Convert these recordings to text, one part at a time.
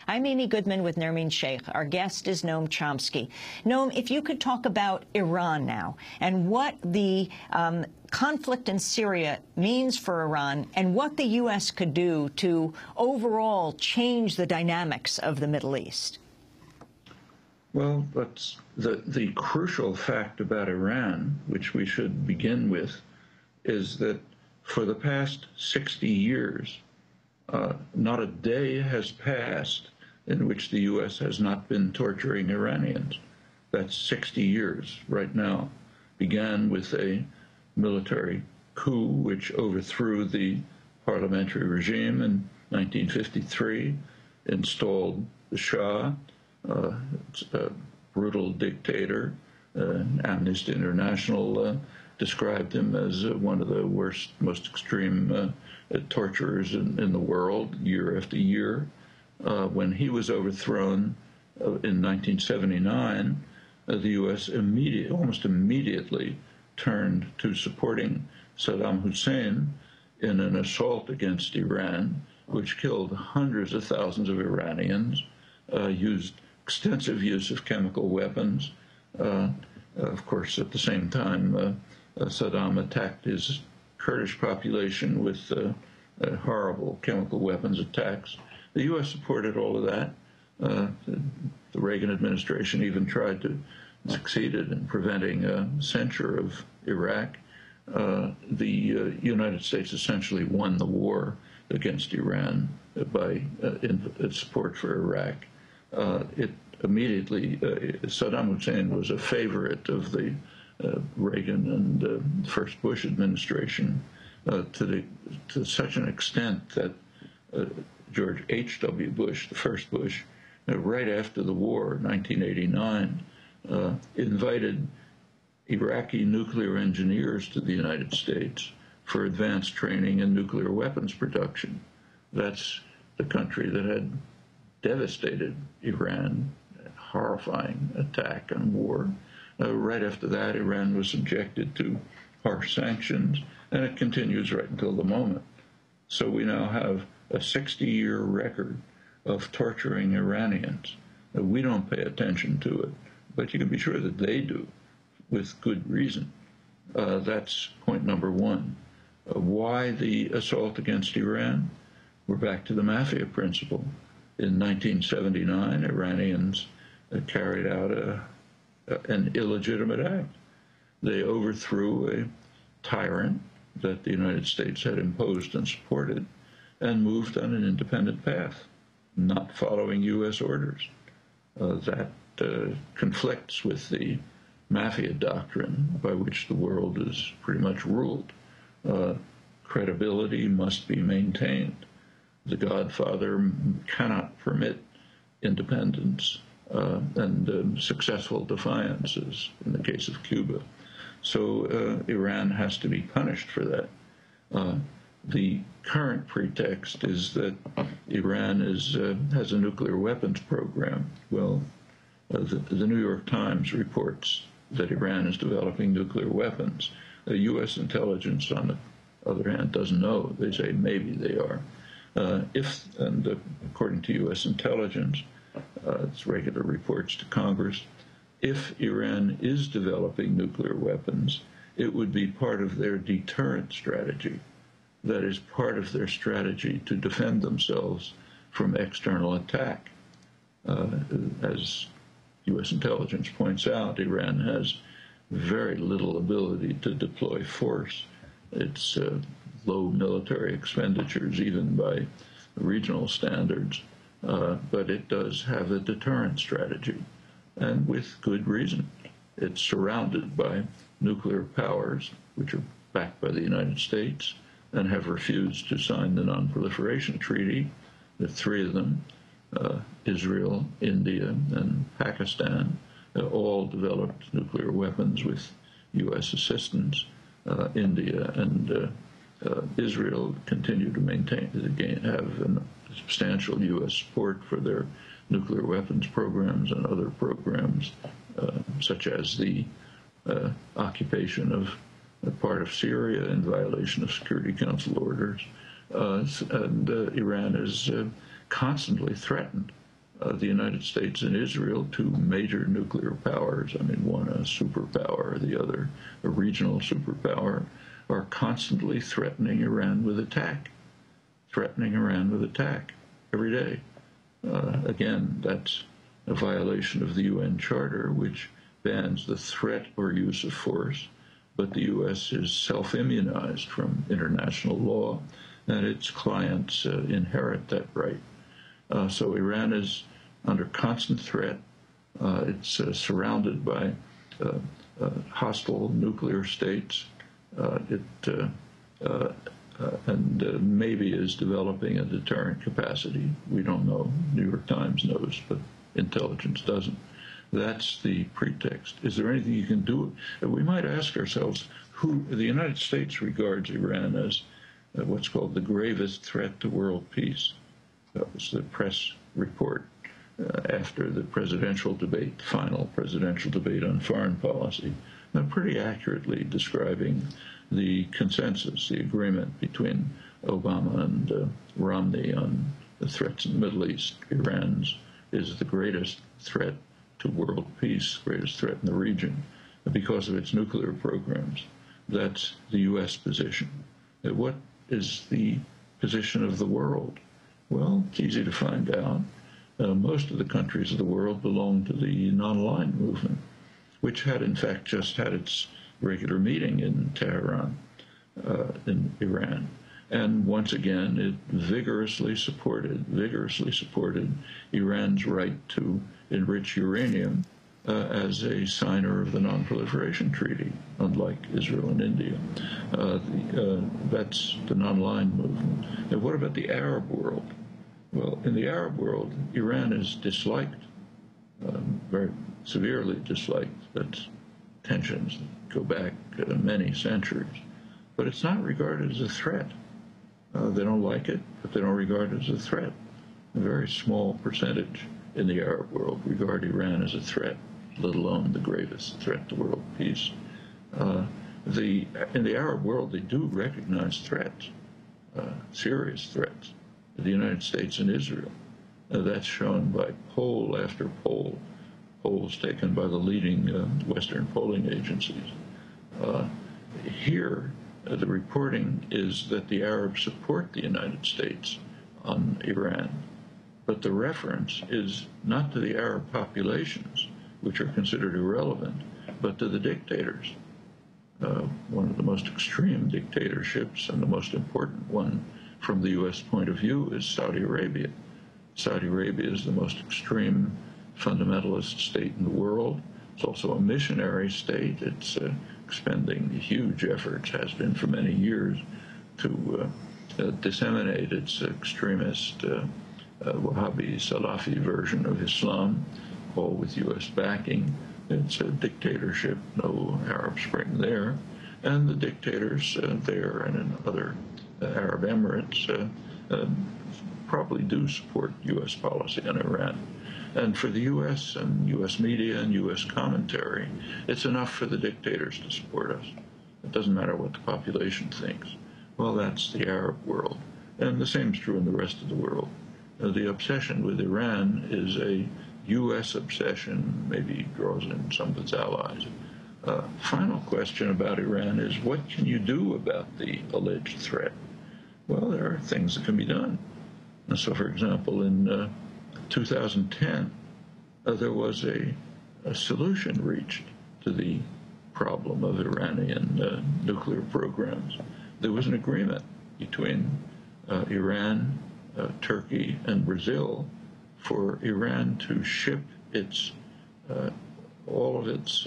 I'm Amy Goodman with Nermeen Sheikh. Our guest is Noam Chomsky. Noam, if you could talk about Iran now and what the conflict in Syria means for Iran and what the U.S. could do to overall change the dynamics of the Middle East. Well, that's the crucial fact about Iran, which we should begin with, is that for the past 60 years, not a day has passed in which the U.S. has not been torturing Iranians. That's 60 years right now. Began with a military coup which overthrew the parliamentary regime in 1953, installed the Shah, a brutal dictator. Amnesty International described him as one of the worst, most extreme torturers in the world, year after year. When he was overthrown in 1979, the U.S. almost immediately turned to supporting Saddam Hussein in an assault against Iran, which killed hundreds of thousands of Iranians, used extensive use of chemical weapons. Of course, at the same time, Saddam attacked his Kurdish population with horrible chemical weapons attacks. The U.S. supported all of that. The Reagan administration even succeeded in preventing censure of Iraq. The United States essentially won the war against Iran by its support for Iraq. It immediately, Saddam Hussein was a favorite of the Reagan and first Bush administration to such an extent that George H.W. Bush, the first Bush, right after the war, 1989, invited Iraqi nuclear engineers to the United States for advanced training in nuclear weapons production. That's the country that had devastated Iran, a horrifying attack and war. Right after that, Iran was subjected to harsh sanctions, and it continues right until the moment. So we now have a 60-year record of torturing Iranians. We don't pay attention to it, but you can be sure that they do, with good reason. That's point number one. Why the assault against Iran? We're back to the mafia principle. In 1979, Iranians carried out an illegitimate act. They overthrew a tyrant that the United States had imposed and supported and moved on an independent path, not following U.S. orders. That conflicts with the mafia doctrine by which the world is pretty much ruled. Credibility must be maintained. The Godfather cannot permit independence and successful defiances in the case of Cuba. So Iran has to be punished for that. The current pretext is that Iran has a nuclear weapons program. Well, the New York Times reports that Iran is developing nuclear weapons. U.S. intelligence, on the other hand, doesn't know. They say maybe they are. According to U.S. intelligence, its regular reports to Congress, if Iran is developing nuclear weapons, it would be part of their deterrent strategy. That is part of their strategy to defend themselves from external attack. As U.S. intelligence points out, Iran has very little ability to deploy force. It's low military expenditures, even by regional standards, but it does have a deterrent strategy, and with good reason. It's surrounded by nuclear powers, which are backed by the United States and have refused to sign the Non-Proliferation Treaty. The three of them, Israel, India, and Pakistan, all developed nuclear weapons with U.S. assistance. India and Israel continue to have substantial U.S. support for their nuclear weapons programs and other programs, such as the occupation of a part of Syria in violation of Security Council orders. And Iran is constantly threatened the United States and Israel, two major nuclear powers, I mean, one a superpower, the other a regional superpower, are constantly threatening Iran with attack, every day. Again, that's a violation of the UN Charter, which bans the threat or use of force, but the U.S. is self-immunized from international law, and its clients inherit that right. So Iran is under constant threat. It's surrounded by hostile nuclear states. And maybe is developing a deterrent capacity. We don't know. New York Times knows, but intelligence doesn't. That's the pretext. Is there anything you can do? We might ask ourselves, who the United States regards Iran as what's called the gravest threat to world peace. That was the press report after the presidential debate, final presidential debate on foreign policy, pretty accurately describing the consensus, the agreement between Obama and Romney on the threats in the Middle East. Iran is the greatest threat to world peace, greatest threat in the region, because of its nuclear programs. That's the U.S. position. What is the position of the world? Well, it's easy to find out. Most of the countries of the world belong to the non-aligned movement, which had, in fact, just had its regular meeting in Tehran, in Iran. And once again, it vigorously supported Iran's right to enrich uranium as a signer of the Non-Proliferation Treaty, unlike Israel and India. That's the non-aligned movement. And what about the Arab world? Well, in the Arab world, Iran is disliked, very severely disliked. That's tensions that go back many centuries. But it's not regarded as a threat. They don't like it, but they don't regard it as a threat. A very small percentage in the Arab world regard Iran as a threat, let alone the gravest threat to world peace. In the Arab world, they do recognize threats, serious threats, to the United States and Israel. That's shown by poll after poll, polls taken by the leading Western polling agencies. Here, the reporting is that the Arabs support the United States on Iran, but the reference is not to the Arab populations, which are considered irrelevant, but to the dictators. One of the most extreme dictatorships, and the most important one from the U.S. point of view, is Saudi Arabia. Saudi Arabia is the most extreme fundamentalist state in the world. It's also a missionary state. It's expending huge efforts, has been for many years, to disseminate its extremist Wahhabi Salafi version of Islam, all with U.S. backing. It's a dictatorship, no Arab Spring there. And the dictators there and in other Arab Emirates probably do support U.S. policy on Iran. And for the U.S. and U.S. media and U.S. commentary, it's enough for the dictators to support us. It doesn't matter what the population thinks. Well, that's the Arab world. And the same is true in the rest of the world. The obsession with Iran is a U.S. obsession, maybe draws in some of its allies. Final question about Iran is, what can you do about the alleged threat? Well, there are things that can be done. And so, for example, in 2010, there was a solution reached to the problem of Iranian nuclear programs. There was an agreement between Iran, Turkey, and Brazil for Iran to ship its all of its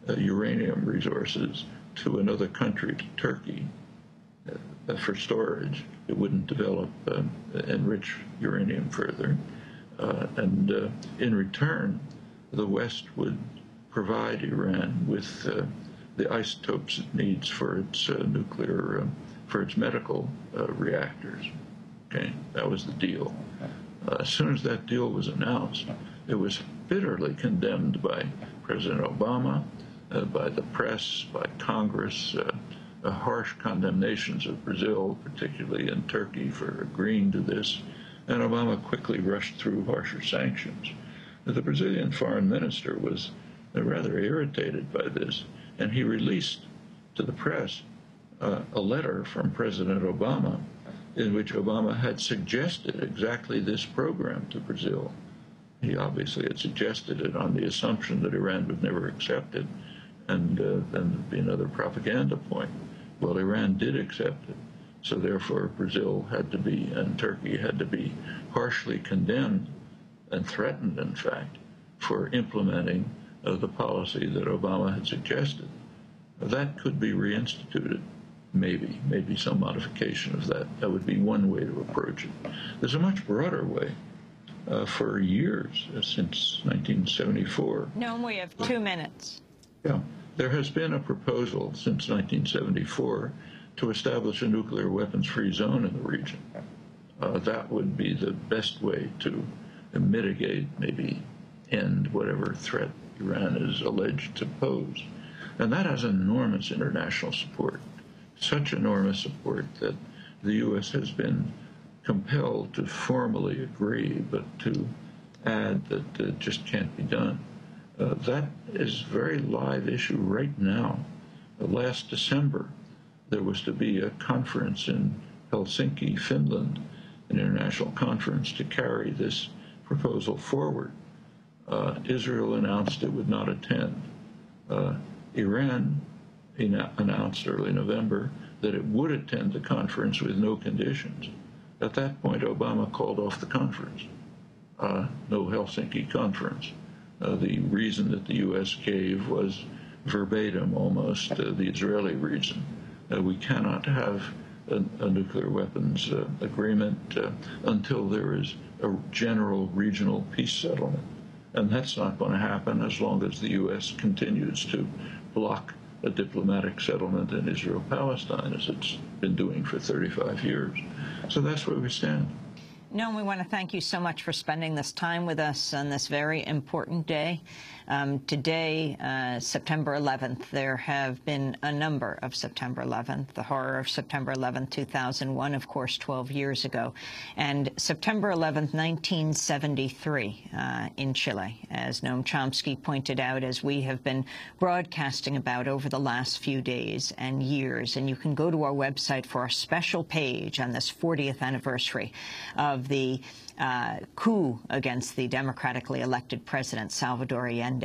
uranium resources to another country, to Turkey, for storage. It wouldn't develop, enrich uranium further. And in return, the West would provide Iran with the isotopes it needs for its nuclear, for its medical reactors. Okay, that was the deal. As soon as that deal was announced, it was bitterly condemned by President Obama, by the press, by Congress, harsh condemnations of Brazil, particularly in Turkey, for agreeing to this. and Obama quickly rushed through harsher sanctions. The Brazilian foreign minister was rather irritated by this, and he released to the press a letter from President Obama in which Obama had suggested exactly this program to Brazil. He obviously had suggested it on the assumption that Iran would never accept it, and then there'd be another propaganda point. Well, Iran did accept it, so therefore Brazil had to be, and Turkey had to be, harshly condemned and threatened, in fact, for implementing the policy that Obama had suggested. That could be reinstituted, maybe some modification of that. That would be one way to approach it. There's a much broader way. For years, since 1974. No, we have 2 minutes. Yeah. There has been a proposal since 1974 to establish a nuclear weapons-free zone in the region. That would be the best way to mitigate, maybe end whatever threat Iran is alleged to pose. And that has enormous international support, such enormous support that the U.S. has been compelled to formally agree, but to add that it just can't be done. That is a very live issue right now. Last December, there was to be a conference in Helsinki, Finland, an international conference to carry this proposal forward. Israel announced it would not attend. Iran announced early November that it would attend the conference with no conditions. At that point, Obama called off the conference. No Helsinki conference. The reason that the U.S. gave was verbatim, almost, the Israeli reason. We cannot have a nuclear weapons agreement until there is a general regional peace settlement. And that's not going to happen as long as the U.S. continues to block a diplomatic settlement in Israel-Palestine, as it's been doing for 35 years. So that's where we stand. Noam, we want to thank you so much for spending this time with us on this very important day. Today, September 11th, there have been a number of September 11th, the horror of September 11th, 2001, of course, 12 years ago, and September 11th, 1973 in Chile, as Noam Chomsky pointed out, as we have been broadcasting about over the last few days and years. And you can go to our website for a special page on this 40th anniversary of the coup against the democratically elected president, Salvador Allende.